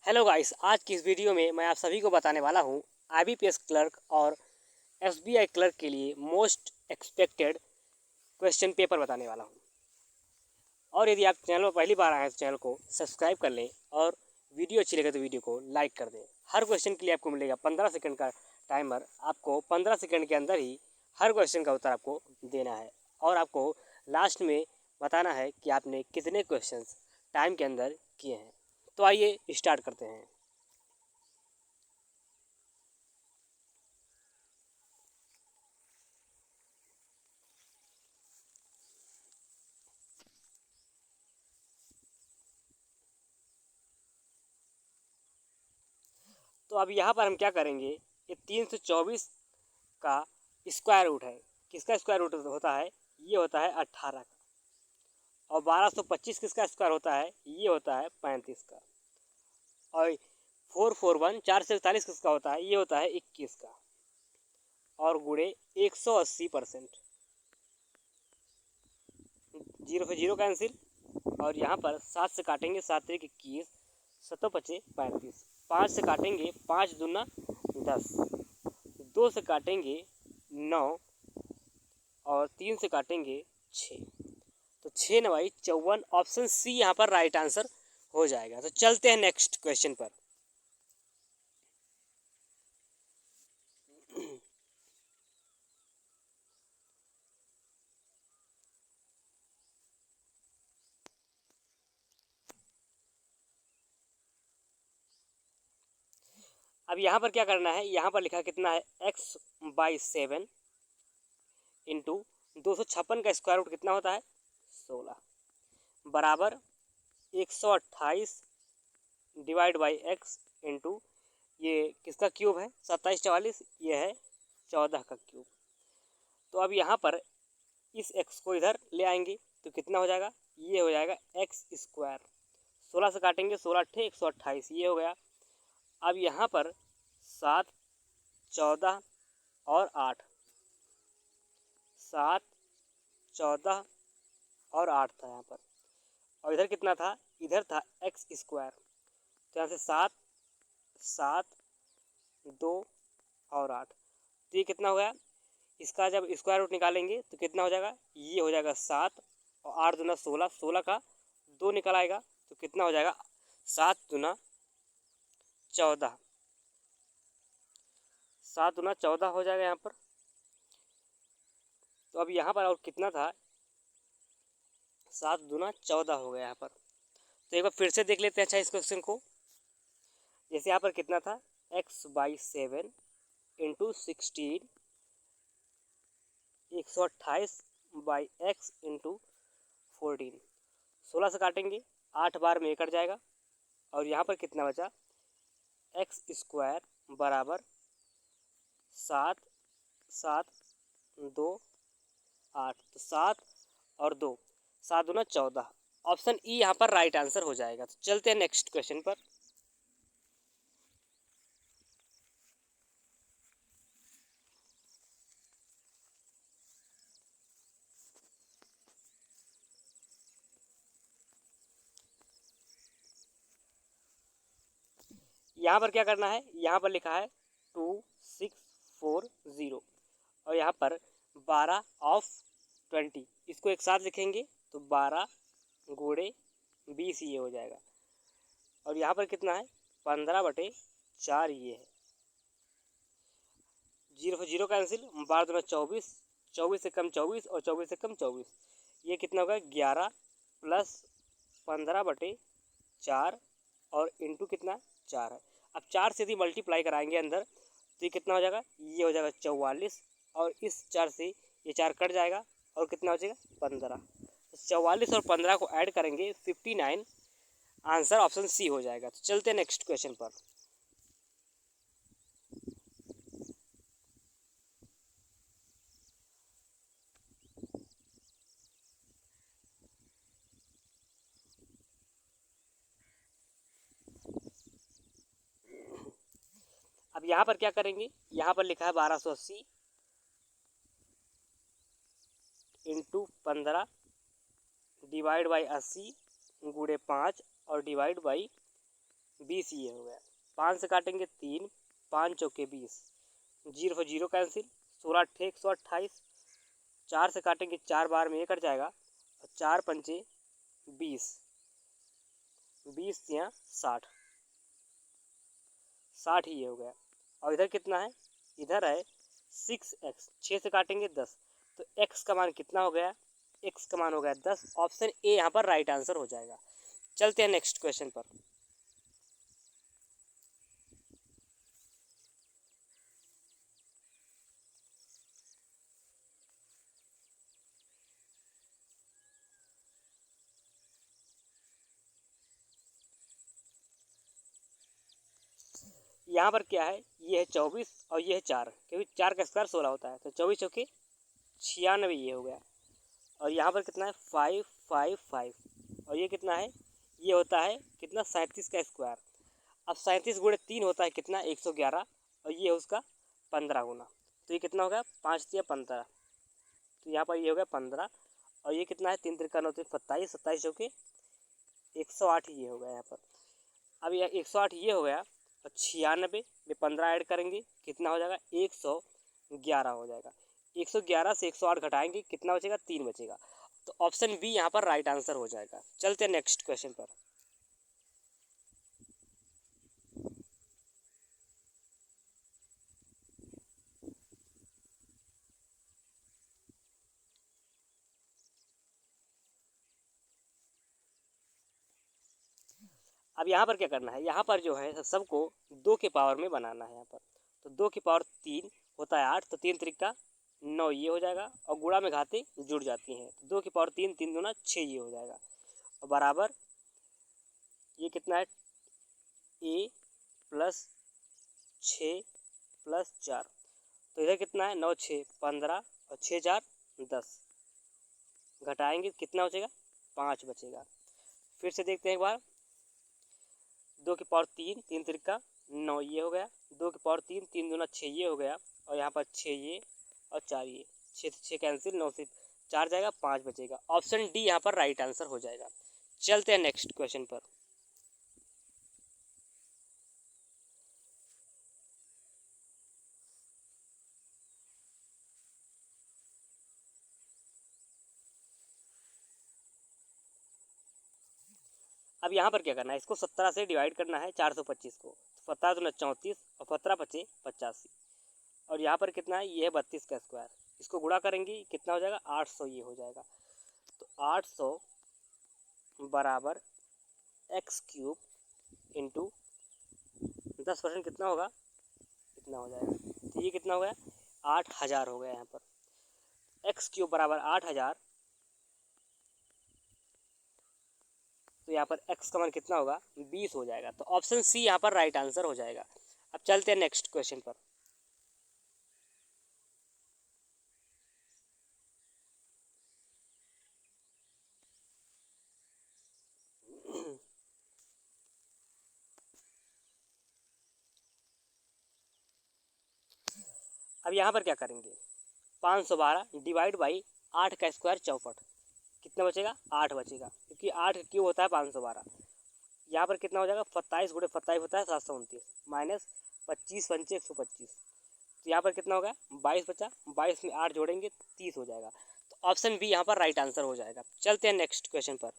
Hello guys, आज की इस वीडियो में मैं आप सभी को बताने वाला हूँ आईबीपीएस क्लर्क और एसबीआई क्लर्क के लिए मोस्ट एक्सपेक्टेड क्वेश्चन पेपर बताने वाला हूँ। और यदि आप चैनल पर पहली बार आए हैं तो चैनल को सब्सक्राइब कर लें और वीडियो अच्छी लगे तो वीडियो को लाइक कर दें। हर क्वेश्चन के लिए आपको मिलेगा 15 सेकंड का टाइमर। आपको 15 सेकंड के अंदर ही हर क्वेश्चन का उत्तर आपको देना है और आपको लास्ट में बताना है कि आपने कितने क्वेश्चन टाइम के अंदर किए हैं। तो आइए स्टार्ट करते हैं। तो अब यहाँ पर हम क्या करेंगे, ये 324 का स्क्वायर रूट है। किसका स्क्वायर रूट होता है? ये होता है 18 का। और 1225 किसका स्क्वायर होता है? ये होता है 35 का। और 441 441 किसका होता है? ये होता है 21 का। और गुणे 180%। जीरो से जीरो कैंसिल। और यहाँ पर 7 से काटेंगे, 7 तरीक 21, 7 पचे 35। 5 से काटेंगे, 5 दूना 10। 2 से काटेंगे 9 और 3 से काटेंगे 6। तो 6 9 54। ऑप्शन सी यहाँ पर राइट आंसर हो जाएगा। तो चलते हैं नेक्स्ट क्वेश्चन पर। अब यहाँ पर क्या करना है, यहाँ पर लिखा कितना है x/7 इंटू 256 का स्क्वायर रूट कितना होता है? 16 बराबर 128 डिवाइड बाई एक्स इंटू ये किसका क्यूब है? 27 44, ये है 14 का क्यूब। तो अब यहाँ पर इस x को इधर ले आएंगे तो कितना हो जाएगा? ये हो जाएगा एक्स स्क्वायर। 16 से काटेंगे, 16 अट्ठे 128, ये हो गया। अब यहाँ पर 7 14 और 8, 7 14 और 8 था यहाँ पर। और इधर कितना था? इधर था एक्स स्क्वायर। तो यहाँ से 7 7 2 और 8, तो ये कितना हो गया? इसका जब स्क्वायर रूट निकालेंगे तो कितना हो जाएगा? ये हो जाएगा 7 और 8 दूना 16, 16 का 2 निकल आएगा तो कितना हो जाएगा? 7 दूना 14, 7 दूना 14 हो जाएगा यहाँ पर। तो अब यहाँ पर और कितना था? 7 दूना 14 हो गया यहाँ पर। तो एक बार फिर से देख लेते हैं अच्छा इस क्वेश्चन को। जैसे यहाँ पर कितना था? x/7 into 16, 128 by x into 14। 16 से काटेंगे, 8 बार में कट जाएगा। और यहाँ पर कितना बचा? एक्स स्क्वायर बराबर 7 7 2 8, तो 7 और 2, 7 दूना 14। ऑप्शन ई यहाँ पर राइट आंसर हो जाएगा। तो चलते हैं नेक्स्ट क्वेश्चन पर। यहाँ पर क्या करना है? यहाँ पर लिखा है 2640 और यहाँ पर 12/20, इसको एक साथ लिखेंगे तो 12 गुणे 20 ये हो जाएगा। और यहाँ पर कितना है? 15/4 ये है। जीरो से जीरो कैंसिल, 12 दूना 24, 24 से कम 24 और 24 से कम 24, ये कितना होगा? 11 प्लस 15/4 और इंटू कितना? 4 है। अब 4 से यदि मल्टीप्लाई कराएंगे अंदर तो ये कितना हो जाएगा? ये हो जाएगा 44। और इस 4 से ये 4 कट जाएगा और कितना हो जाएगा? 15। 44 और 15 को ऐड करेंगे 59। आंसर ऑप्शन सी हो जाएगा। तो चलते हैं नेक्स्ट क्वेश्चन पर। अब यहाँ पर क्या करेंगे? यहाँ पर लिखा है 1280 इंटू 15 डिवाइड बाई 80 गुणे 5 और डिवाइड बाई 20 ये हो गया। 5 से काटेंगे 3, 5 चौके 20, 0 से 0 कैंसिल, 16 अट्ठे 128, 4 से काटेंगे 4 बार में ये कट जाएगा, और 4 पंचे 20, 20 या 60, 60 ही ये हो गया। और इधर कितना है, इधर है 6x, 6 से काटेंगे 10, तो x का मान कितना हो गया, x का मान हो गया 10। ऑप्शन ए यहाँ पर राइट आंसर हो जाएगा। चलते हैं नेक्स्ट क्वेश्चन पर। यहाँ पर क्या है, ये है 24 और ये है 4, क्योंकि 4 का स्क्वायर 16 होता है, तो 24 चौके 96 ये हो गया। और यहाँ पर कितना है 5 5 5, और ये कितना है, ये होता है कितना 37 का स्क्वायर। अब 37 गुणे 3 होता है कितना 111, और ये है उसका 15 गुना, तो ये कितना हो गया 5 या 15, तो यहाँ पर ये हो गया 15। और ये कितना है 3 त्रिका 9 27, 27 चौके 108 ये हो गया यहाँ पर। अब यह 108 ये हो गया, और 96 में 15 ऐड करेंगे कितना हो जाएगा 111 हो जाएगा। 111 से 108 घटाएंगे कितना बचेगा 3 बचेगा, तो ऑप्शन बी यहाँ पर राइट आंसर हो जाएगा। चलते हैं नेक्स्ट क्वेश्चन पर। अब यहाँ पर क्या करना है, यहाँ पर जो है सबको 2 के पावर में बनाना है यहाँ पर। तो 2 की पावर 3 होता है 8, तो 3 त्रिका 9 ये हो जाएगा, और गुणा में घाते जुड़ जाती हैं, तो 2 की पावर 3, 3 दूना 6 ये हो जाएगा, और बराबर ये कितना है a प्लस 6 प्लस 4, तो इधर कितना है 9 6 15, और 6 4 10, घटाएंगे कितना बचेगा 5 बचेगा। फिर से देखते हैं एक बार, 2 की पावर 3, 3 त्रिका 9 ये हो गया, 2 की पावर 3, 3 दूना 6 ये हो गया, और यहाँ पर 6 ये और 4 ये, 6 से 6 कैंसिल, 9 से 4 जाएगा 5 बचेगा। ऑप्शन डी यहाँ पर राइट आंसर हो जाएगा। चलते हैं नेक्स्ट क्वेश्चन पर। अब यहाँ पर क्या करना है, इसको 17 से डिवाइड करना है 425 को, 17 दूना 34 और 17 पचे 85, और यहाँ पर कितना है ये है 32 का स्क्वायर, इसको गुणा करेंगे कितना हो जाएगा 800 ये हो जाएगा। तो 800 बराबर एक्स क्यूब इंटू 10% कितना होगा, कितना हो जाएगा, तो ये कितना हो गया 8000 हो गया। यहाँ पर एक्स क्यूब बराबर 8000, तो यहाँ पर x का मान कितना होगा 20 हो जाएगा, तो ऑप्शन सी यहाँ पर राइट आंसर हो जाएगा। अब चलते हैं नेक्स्ट क्वेश्चन पर। अब यहाँ पर क्या करेंगे, 512 डिवाइड बाई 8 का स्क्वायर 64, कितना बचेगा 8 बचेगा, क्योंकि 8 क्यों होता है 512। यहाँ पर कितना हो जाएगा 27 गुणे 27 होता है 729, माइनस 25 पंचे 125, तो यहाँ पर कितना हो गया 22 बचा, 22 में 8 जोड़ेंगे 30 हो जाएगा, तो ऑप्शन बी यहाँ पर राइट आंसर हो जाएगा। चलते हैं नेक्स्ट क्वेश्चन पर।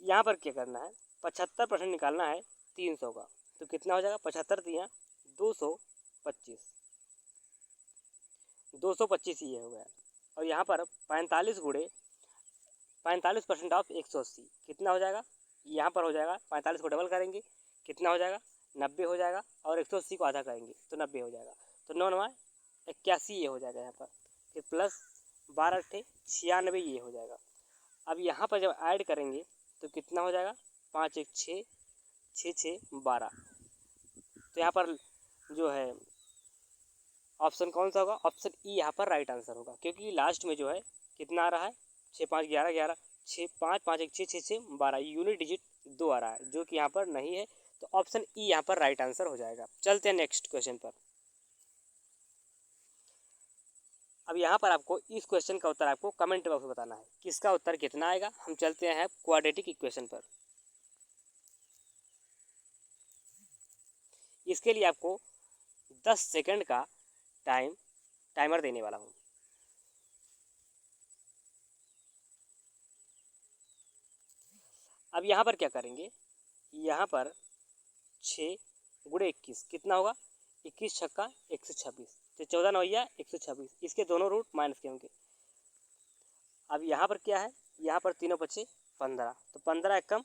यहाँ पर क्या करना है 75% निकालना है 300 का, तो कितना हो जाएगा 75 दिया 225, 225 ये हो गया। और यहाँ पर 45 गुणे 45% ऑफ 180 कितना हो जाएगा, यहाँ पर हो जाएगा 45 को डबल करेंगे कितना हो जाएगा 90 हो जाएगा, और 180 को आधा करेंगे तो 90 हो जाएगा, तो 9 9 81 ये हो जाएगा यहाँ पर, फिर प्लस 12 अट्ठे 96 ये हो जाएगा। अब यहाँ पर जब ऐड करेंगे तो कितना हो जाएगा 5 1 6 6 6 12, तो यहाँ पर जो है ऑप्शन कौन सा होगा, ऑप्शन ई यहाँ पर राइट आंसर होगा, क्योंकि लास्ट में जो है कितना आ रहा है 6 5 11 11, 6 5 5 1 6 6 6 12, यूनिट डिजिट 2 आ रहा है जो कि यहाँ पर नहीं है, तो ऑप्शन ई यहाँ पर राइट आंसर हो जाएगा। चलते हैं नेक्स्ट क्वेश्चन पर। अब यहाँ पर आपको इस क्वेश्चन का उत्तर आपको कमेंट बॉक्स में बताना है, किसका उत्तर कितना आएगा। हम चलते हैं क्वाड्रेटिक इक्वेशन पर। इसके लिए आपको 10 सेकंड का टाइमर देने वाला हूँ। अब यहाँ पर क्या करेंगे, यहाँ पर 6 गुणे 21 कितना होगा, 21 छक्का 126, तो 14 नौया 126, इसके दोनों रूट माइनस के होंगे। अब यहाँ पर क्या है, यहाँ पर तीनों बचे 15, तो 15 एकम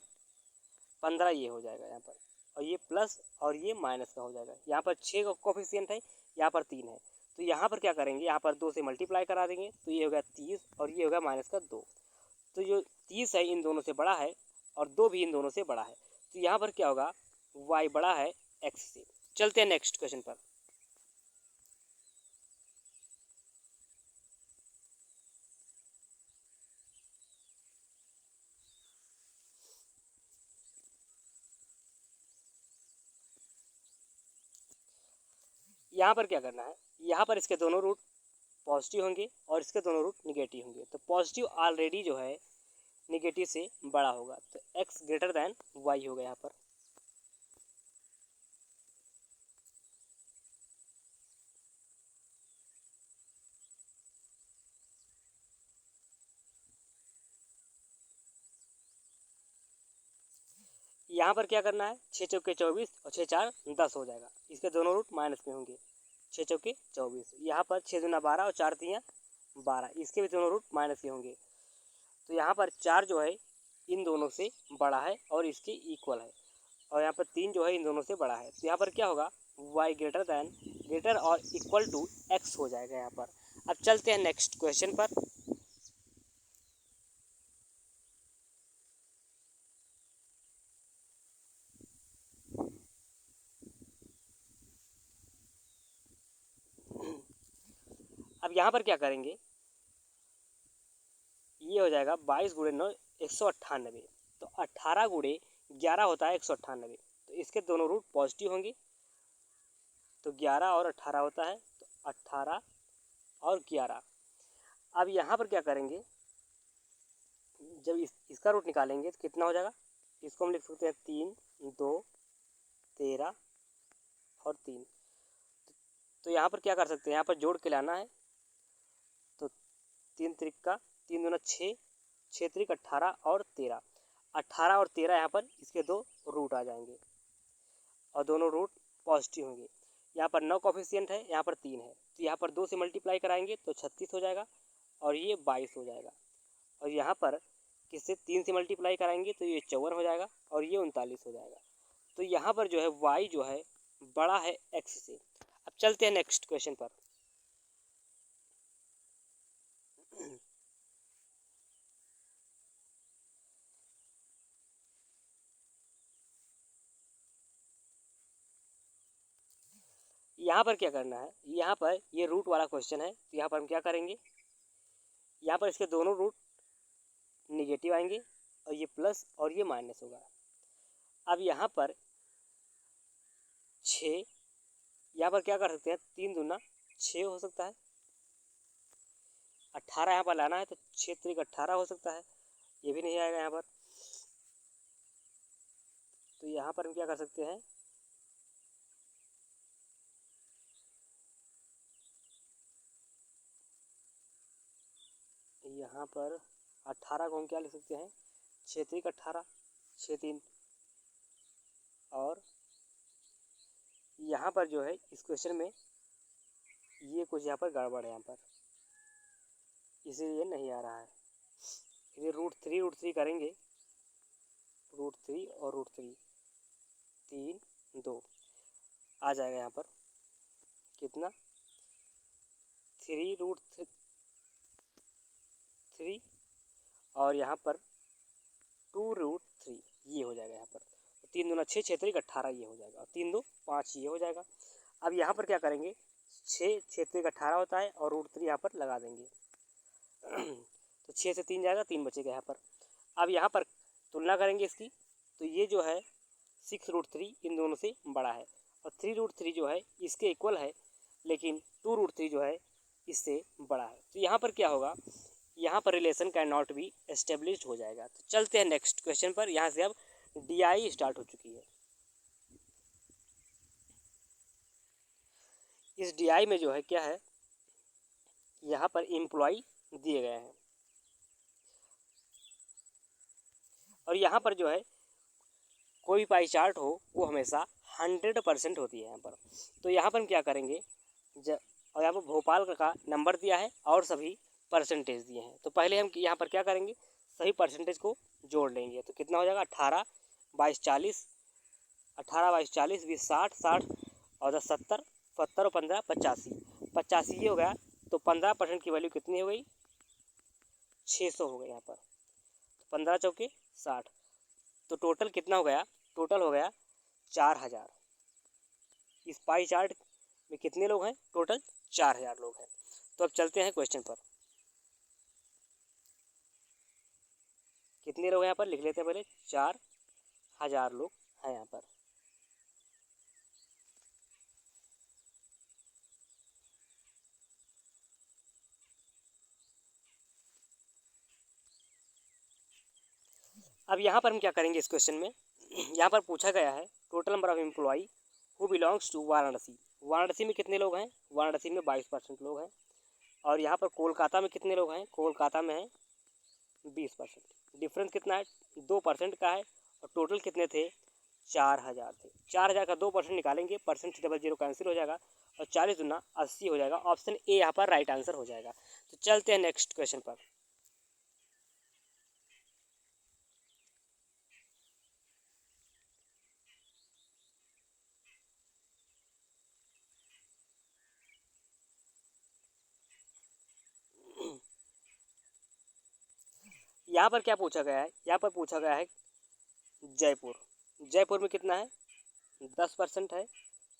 15 ये हो जाएगा यहाँ पर, और ये प्लस और ये माइनस का हो जाएगा। यहाँ पर 6 का कोफिशिएंट है, यहाँ पर 3 है, तो यहाँ पर क्या करेंगे, यहाँ पर 2 से मल्टीप्लाई करा देंगे, तो ये होगा 30 और ये होगा माइनस का 2। तो जो 30 है इन दोनों से बड़ा है और 2 भी इन दोनों से बड़ा है, तो यहाँ पर क्या होगा, y बड़ा है x से। चलते हैं नेक्स्ट क्वेश्चन पर। यहाँ पर क्या करना है, यहाँ पर इसके दोनों रूट पॉजिटिव होंगे और इसके दोनों रूट निगेटिव होंगे, तो पॉजिटिव ऑलरेडी जो है निगेटिव से बड़ा होगा, तो x ग्रेटर दैन y होगा यहाँ पर। यहाँ पर क्या करना है, 6 चौके 24 और 6 4 10 हो जाएगा, इसके दोनों रूट माइनस में होंगे। 6 चौके 24, यहाँ पर 6 दूना 12 और 4 तियाँ 12, इसके भी दोनों रूट माइनस के होंगे। तो यहाँ पर 4 जो है इन दोनों से बड़ा है और इसके इक्वल है, और यहाँ पर 3 जो है इन दोनों से बड़ा है, तो यहाँ पर क्या होगा, y ग्रेटर और इक्वल टू x हो जाएगा यहाँ पर। अब चलते हैं नेक्स्ट क्वेश्चन पर। अब यहाँ पर क्या करेंगे, ये हो जाएगा 22 गुणे 9 198, तो 18 गुणे 11 होता है 198, तो इसके दोनों रूट पॉजिटिव होंगे, तो 11 और 18 होता है, तो 18 और 11। अब यहाँ पर क्या करेंगे, जब इसका रूट निकालेंगे तो कितना हो जाएगा, इसको हम लिख सकते हैं 3 2 13 और 3। तो यहाँ पर क्या कर सकते हैं, यहाँ पर जोड़ के लाना है, तो 3 त्रिक 3 दूना 6, 6 त्रिक 18 और 13, 18 और 13 यहाँ पर इसके दो रूट आ जाएंगे और दोनों रूट पॉजिटिव होंगे। यहाँ पर 9 कोफिशिएंट है, यहाँ पर 3 है, तो यहाँ पर 2 से मल्टीप्लाई कराएंगे तो 36 हो जाएगा और ये 22 हो जाएगा, और यहाँ पर किससे 3 से मल्टीप्लाई कराएंगे तो ये 54 हो जाएगा और ये 39 हो जाएगा। तो यहाँ पर जो है y जो है बड़ा है x से। अब चलते हैं नेक्स्ट क्वेश्चन पर। यहाँ पर क्या करना है, यहाँ पर ये रूट वाला क्वेश्चन है, तो यहाँ पर हम क्या करेंगे, यहाँ पर इसके दोनों रूट निगेटिव आएंगे और ये प्लस और ये माइनस होगा। अब यहाँ पर 6, यहाँ पर क्या कर सकते हैं, 3 दूना 6 हो सकता है, 18 यहाँ पर लाना है तो 6 त्रिक 18 हो सकता है, ये भी नहीं आएगा यहाँ पर। तो यहाँ पर हम क्या कर सकते हैं, यहाँ पर 18 को हम क्या लिख सकते हैं, 6 त्रिक 18, 6 3, और यहाँ पर जो है इस क्वेश्चन में ये कुछ यहाँ पर गड़बड़ है, यहाँ पर इसीलिए नहीं आ रहा है। ये रूट थ्री करेंगे, रूट 3 और रूट 3 3 2 आ जाएगा यहाँ पर कितना, 3√3 और यहाँ पर 2√3 ये हो जाएगा यहाँ पर। 3 दूना 6, 6 त्रिक 18 ये हो जाएगा और 3 2 5 ये हो जाएगा। अब यहाँ पर क्या करेंगे, 6 त्रिक 18 होता है और √3 यहाँ पर लगा देंगे तो 6 से 3 जाएगा, 3 बचेगा यहाँ पर। अब यहाँ पर तुलना करेंगे इसकी, तो ये जो है 6√3 इन दोनों से बड़ा है, और 3√3 जो है इसके इक्वल है, लेकिन 2√3 जो है इससे बड़ा है। तो यहाँ पर क्या होगा, यहाँ पर relation can not be established हो जाएगा। तो चलते हैं नेक्स्ट क्वेश्चन पर। यहाँ से अब DI स्टार्ट हो चुकी है। इस DI में जो है क्या है, यहाँ पर एम्प्लॉय दिए गए हैं, और यहाँ पर जो है कोई भी पाई चार्ट हो वो हमेशा 100% होती है यहाँ पर। तो यहाँ पर हम क्या करेंगे, और यहाँ पर भोपाल का नंबर दिया है और सभी परसेंटेज दिए हैं। तो पहले हम यहाँ पर क्या करेंगे, सभी परसेंटेज को जोड़ लेंगे। तो कितना हो जाएगा, 18 22 40, 18 22 40 20 60, 60 और 10 70, 70 और 15 85, 85 ये हो गया। तो 15% की वैल्यू कितनी हो गई, 600 हो गई यहाँ पर। 15 चौके 60, तो टोटल कितना हो गया, टोटल हो गया 4000। इस पाई चार्ट में कितने लोग हैं, टोटल 4000 लोग हैं। तो अब चलते हैं क्वेश्चन पर। कितने लोग हैं यहाँ पर लिख लेते हैं पहले, 4000 लोग हैं यहाँ पर। अब यहाँ पर हम क्या करेंगे इस क्वेश्चन में, यहाँ पर पूछा गया है total number of employee who belongs to Varanasi. Varanasi में कितने लोग हैं, वाराणसी में 22% लोग हैं। और यहाँ पर कोलकाता में कितने लोग हैं, कोलकाता में हैं 20%। डिफरेंस कितना है, 2% का है, और टोटल कितने थे, 4000 थे। 4000 का 2% निकालेंगे, परसेंट से 00 कैंसिल हो जाएगा, और 40 दूना 80 हो जाएगा। ऑप्शन ए यहाँ पर राइट आंसर हो जाएगा। तो चलते हैं नेक्स्ट क्वेश्चन पर। यहाँ पर क्या पूछा गया है, यहाँ पर पूछा गया है जयपुर। जयपुर में कितना है, 10% है,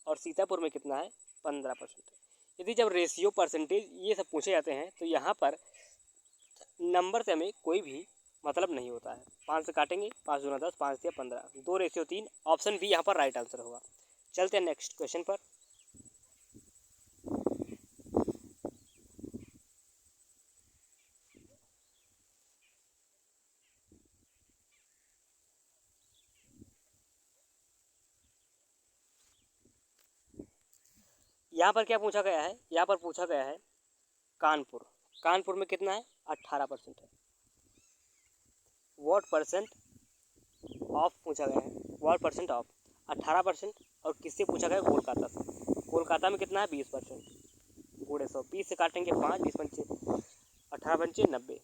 और सीतापुर में कितना है, 15% है। यदि जब रेशियो परसेंटेज ये सब पूछे जाते हैं तो यहाँ पर नंबर से हमें कोई भी मतलब नहीं होता है। 5 से काटेंगे, 5 दूना 10, 5 से 15, 2:3। ऑप्शन बी यहाँ पर राइट आंसर होगा। चलते हैं नेक्स्ट क्वेश्चन पर। यहाँ पर क्या पूछा गया है, यहाँ पर पूछा गया है कानपुर। कानपुर में कितना है, 18% है। व्हाट परसेंट ऑफ पूछा गया है, व्हाट परसेंट ऑफ 18%। और किससे पूछा गया है, कोलकाता से। कोलकाता में कितना है, 20%। गुणे 100, 20 से काटेंगे 5, 20 पंचे 18 पंचे 90।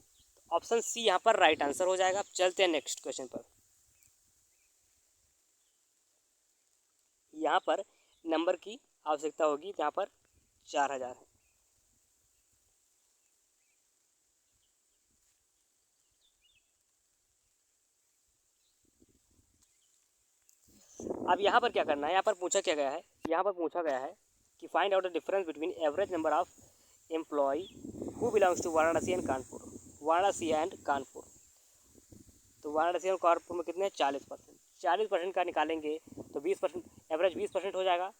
ऑप्शन सी यहाँ पर राइट आंसर हो जाएगा। चलते हैं नेक्स्ट क्वेश्चन पर। यहाँ पर नंबर की आवश्यकता होगी, यहाँ पर 4000 है। अब यहाँ पर क्या करना है, यहाँ पर पूछा क्या गया है, यहाँ पर पूछा गया है कि find out the difference between average number of employee who belongs to Varanasi and Kanpur. Varanasi and Kanpur, तो वाराणसी और कानपुर में कितने, 40%। 40% का निकालेंगे तो 20%, एवरेज 20% हो जाएगा।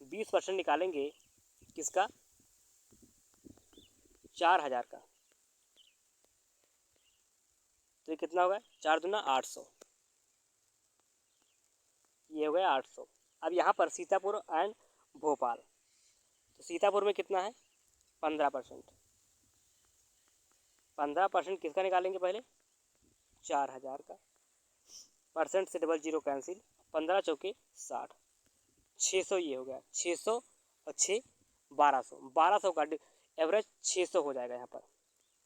20% निकालेंगे किसका, 4000 का, तो ये कितना होगा, 4 दूना 800, ये हो गया 800। अब यहाँ पर सीतापुर एंड भोपाल, तो सीतापुर में कितना है, 15%। 15% किसका निकालेंगे पहले, 4000 का, परसेंट से 00 कैंसिल, 15 चौके 60, 600 ये हो गया, 600 और 6 1200, 1200 का एवरेज 600 हो जाएगा यहाँ पर।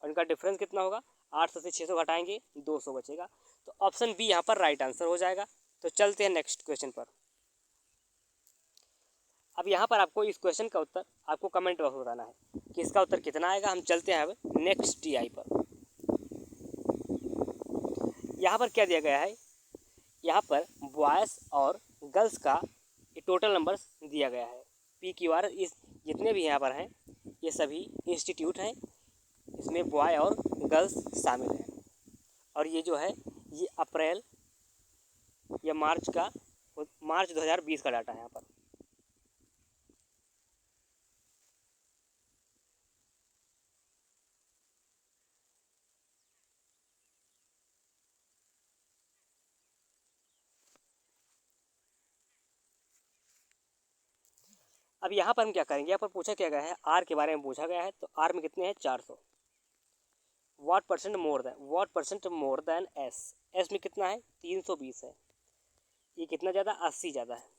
और इनका डिफरेंस कितना होगा, 800 से 600 घटाएंगे 200 बचेगा। तो ऑप्शन बी यहाँ पर राइट आंसर हो जाएगा। तो चलते हैं नेक्स्ट क्वेश्चन पर। अब यहाँ पर आपको इस क्वेश्चन का उत्तर आपको कमेंट बॉक्स में बताना है कि इसका उत्तर कितना आएगा। हम चलते हैं अब नेक्स्ट DI पर। यहाँ पर क्या दिया गया है, यहाँ पर बॉयज़ और गर्ल्स का टोटल नंबर्स दिया गया है। PQR इस जितने भी यहाँ पर हैं ये सभी इंस्टीट्यूट हैं, इसमें बॉय और गर्ल्स शामिल हैं। और ये जो है ये अप्रैल या मार्च का मार्च 2020 का डाटा है यहाँ पर। अब यहाँ पर हम क्या करेंगे, यहाँ पर पूछा क्या गया है, आर के बारे में पूछा गया है, तो आर में कितने हैं 400। What percent more than S, S में कितना है 320 है, ये कितना ज़्यादा 80 ज़्यादा है,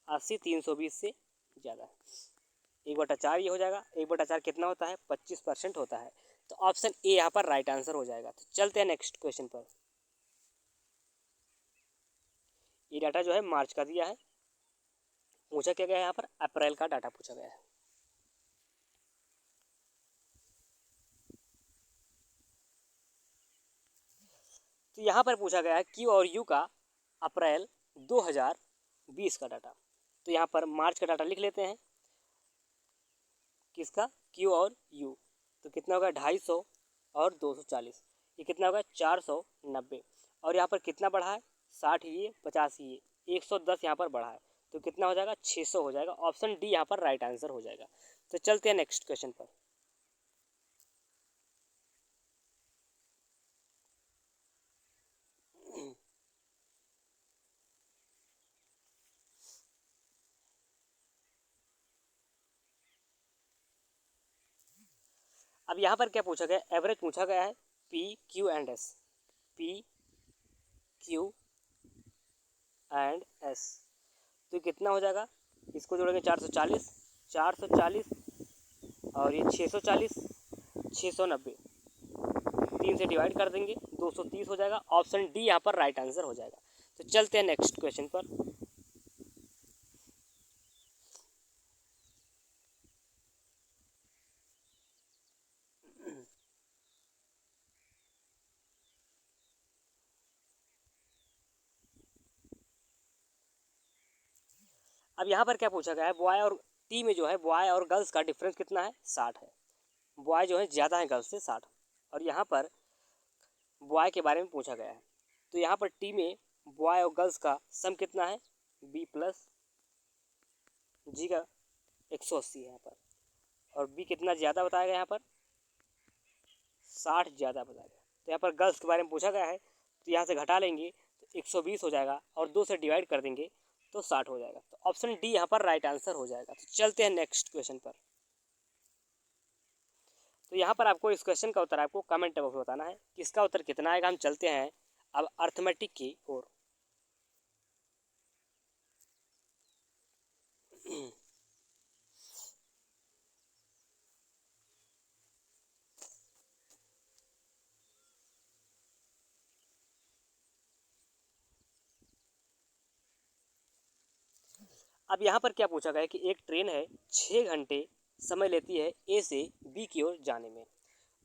80 320 से ज़्यादा है। 1/4 ये हो जाएगा, 1/4 कितना होता है 25% होता है। तो ऑप्शन ए यहाँ पर राइट आंसर हो जाएगा। तो चलते हैं नेक्स्ट क्वेश्चन पर। ये डाटा जो है मार्च का दिया है, पूछा क्या गया है यहाँ पर अप्रैल का डाटा पूछा गया है। तो यहाँ पर पूछा गया है क्यू और यू का अप्रैल 2020 का डाटा। तो यहाँ पर मार्च का डाटा लिख लेते हैं, किसका क्यू और यू। तो कितना होगा 250 और 240, ये कितना होगा 490। और यहाँ पर कितना बढ़ा है 60 ये 50 ये 110 यहाँ पर बढ़ा है, तो कितना हो जाएगा 600 हो जाएगा। ऑप्शन डी यहाँ पर राइट आंसर हो जाएगा। तो चलते हैं नेक्स्ट क्वेश्चन पर। अब यहाँ पर क्या पूछा गया, एवरेज पूछा गया है P Q and S, P Q and S. तो कितना हो जाएगा, इसको जोड़ेंगे 440, 440 और ये 640, 690, 3 से डिवाइड कर देंगे 230 हो जाएगा। ऑप्शन डी यहाँ पर राइट आंसर हो जाएगा। तो चलते हैं नेक्स्ट क्वेश्चन पर। अब यहाँ पर क्या पूछा गया है, बॉय और टी में जो है बॉय और गर्ल्स का डिफरेंस कितना है 60 है। बॉय जो है ज़्यादा है गर्ल्स से 60, और यहाँ पर बॉय के बारे में पूछा गया है। तो यहाँ पर टी में बॉय और गर्ल्स का सम कितना है बी प्लस जी का 180 है यहाँ पर, और बी कितना ज़्यादा बताया गया यहाँ पर 60 ज़्यादा बताया गया। तो यहाँ पर गर्ल्स के बारे में पूछा गया है, तो यहाँ से घटा लेंगे तो 120 हो जाएगा, और 2 से डिवाइड कर देंगे तो 60 हो जाएगा। तो ऑप्शन डी यहाँ पर राइट आंसर हो जाएगा। तो चलते हैं नेक्स्ट क्वेश्चन पर। तो यहाँ पर आपको इस क्वेश्चन का उत्तर आपको कमेंट बॉक्स में बताना है किसका उत्तर कितना आएगा। हम चलते हैं अब अर्थमेटिक की ओर। अब यहाँ पर क्या पूछा गया है कि एक ट्रेन है 6 घंटे समय लेती है ए से बी की ओर जाने में,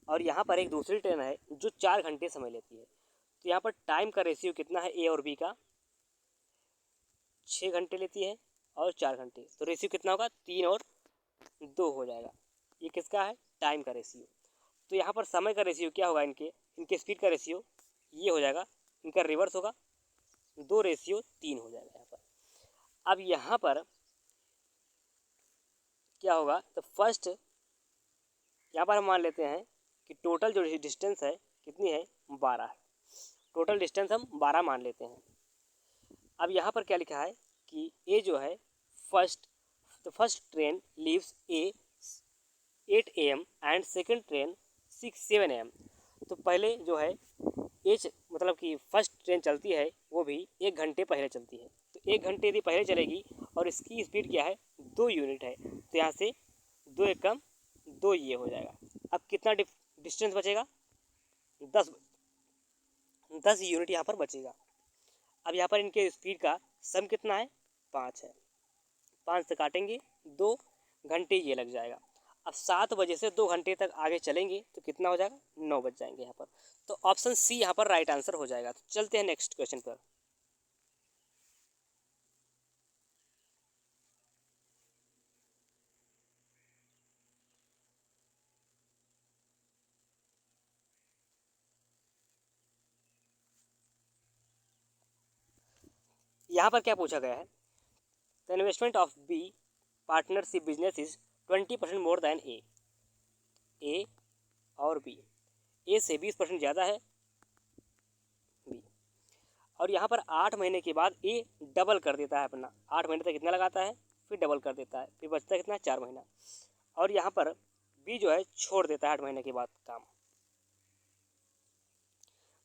और यहाँ पर एक दूसरी ट्रेन है जो 4 घंटे समय लेती है। तो यहाँ पर टाइम का रेशियो कितना है ए और बी का, 6 घंटे लेती है और 4 घंटे, तो रेशियो कितना होगा 3 और 2 हो जाएगा। ये किसका है टाइम का रेशियो। तो यहाँ पर समय का रेशियो क्या होगा, इनके इनके स्पीड का रेशियो ये हो जाएगा, इनका रिवर्स होगा 2:3 हो जाएगा यहाँ पर। अब यहाँ पर क्या होगा, तो फर्स्ट यहाँ पर हम मान लेते हैं कि टोटल जो डिस्टेंस है कितनी है 12 है, टोटल डिस्टेंस हम 12 मान लेते हैं। अब यहाँ पर क्या लिखा है कि ए जो है first train leaves A 8 AM and second train 7 AM। तो पहले जो है एच मतलब कि फर्स्ट ट्रेन चलती है वो भी 1 घंटे पहले चलती है। तो 1 घंटे यदि पहले चलेगी और इसकी स्पीड क्या है 2 यूनिट है, तो यहाँ से 2 एक कम 2 ये हो जाएगा। अब कितना डिस्टेंस बचेगा 10 10 यूनिट यहाँ पर बचेगा। अब यहाँ पर इनके स्पीड का सम कितना है 5 है, 5 से काटेंगे 2 घंटे ये लग जाएगा। अब 7 बजे से 2 घंटे तक आगे चलेंगे तो कितना हो जाएगा 9 बज जाएंगे यहाँ पर। तो ऑप्शन सी यहाँ पर राइट आंसर हो जाएगा। तो चलते हैं नेक्स्ट क्वेश्चन पर। यहाँ पर क्या पूछा गया है, the investment of b partnership business is 20% more than a और बी, ए से 20% ज़्यादा है बी, और यहाँ पर 8 महीने के बाद ए डबल कर देता है अपना, 8 महीने तक कितना लगाता है, फिर डबल कर देता है, फिर बचता है कितना 4 महीना, और यहाँ पर बी जो है छोड़ देता है 8 महीने के बाद काम,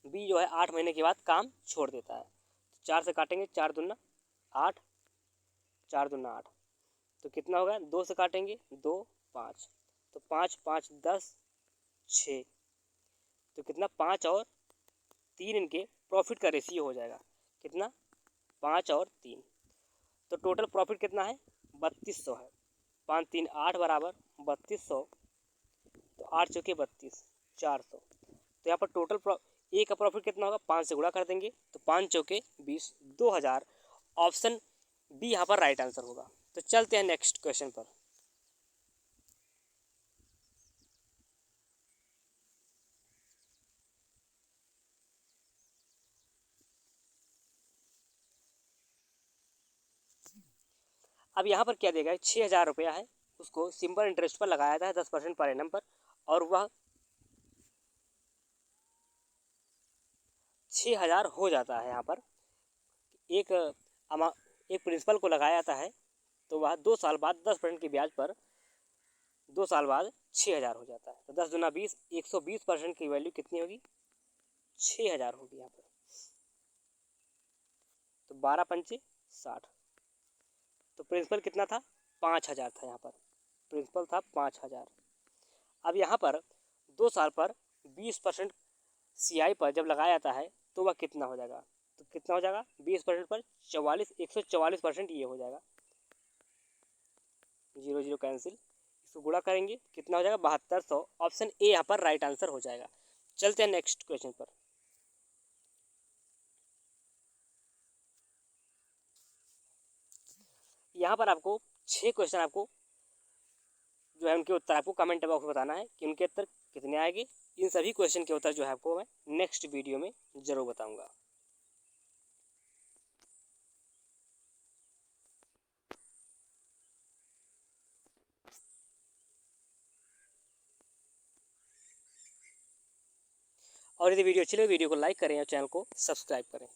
बी जो है 8 महीने के बाद काम छोड़ देता है। 4 से काटेंगे, 4 दूना 8, 4 दूना 8, तो कितना होगा, 2 से काटेंगे 2 5, तो 5 5 10 6, तो कितना 5 और 3 इनके प्रॉफिट का रेशियो हो जाएगा, कितना 5 और 3, तो टोटल प्रॉफिट कितना है 3200 है, 5 3 8 बराबर 3200, तो 8 चौके 32 400, तो यहाँ पर टोटल ए का प्रॉफिट कितना होगा, 5 से गुणा कर देंगे, तो 5 चौके 20 2000, ऑप्शन बी यहाँ पर राइट आंसर होगा। तो चलते हैं नेक्स्ट क्वेश्चन पर। अब यहाँ पर क्या देगा, 6000 रुपया है, उसको सिंपल इंटरेस्ट पर लगाया था 10% पर एनम पर, और वह 6000 हो जाता है। यहाँ पर एक प्रिंसिपल को लगाया जाता है, तो वह 2 साल बाद 10% की ब्याज पर 2 साल बाद 6000 हो जाता है, तो 10 दूना 20, 120% की वैल्यू कितनी होगी, 6000 होगी यहाँ पर, तो 12 पंचे 60, तो प्रिंसिपल कितना था 5000 था, यहाँ पर प्रिंसिपल था 5000। अब यहाँ पर 2 साल पर 20% CI पर जब लगाया जाता है तो वह कितना हो जाएगा, तो कितना हो जाएगा 20% पर 144% ये हो जाएगा, 0 0 कैंसिल, इसको गुणा करेंगे कितना हो जाएगा 7200, ऑप्शन ए यहाँ पर राइट आंसर हो जाएगा। चलते हैं नेक्स्ट क्वेश्चन पर। यहाँ पर आपको 6 क्वेश्चन आपको जो है उनके उत्तर आपको कमेंट बॉक्स में बताना है कि उनके उत्तर कितने आएंगे। इन सभी क्वेश्चन के उत्तर जो है आपको मैं नेक्स्ट वीडियो में ज़रूर बताऊंगा। और यदि वीडियो अच्छी लगे वीडियो को लाइक करें और चैनल को सब्सक्राइब करें।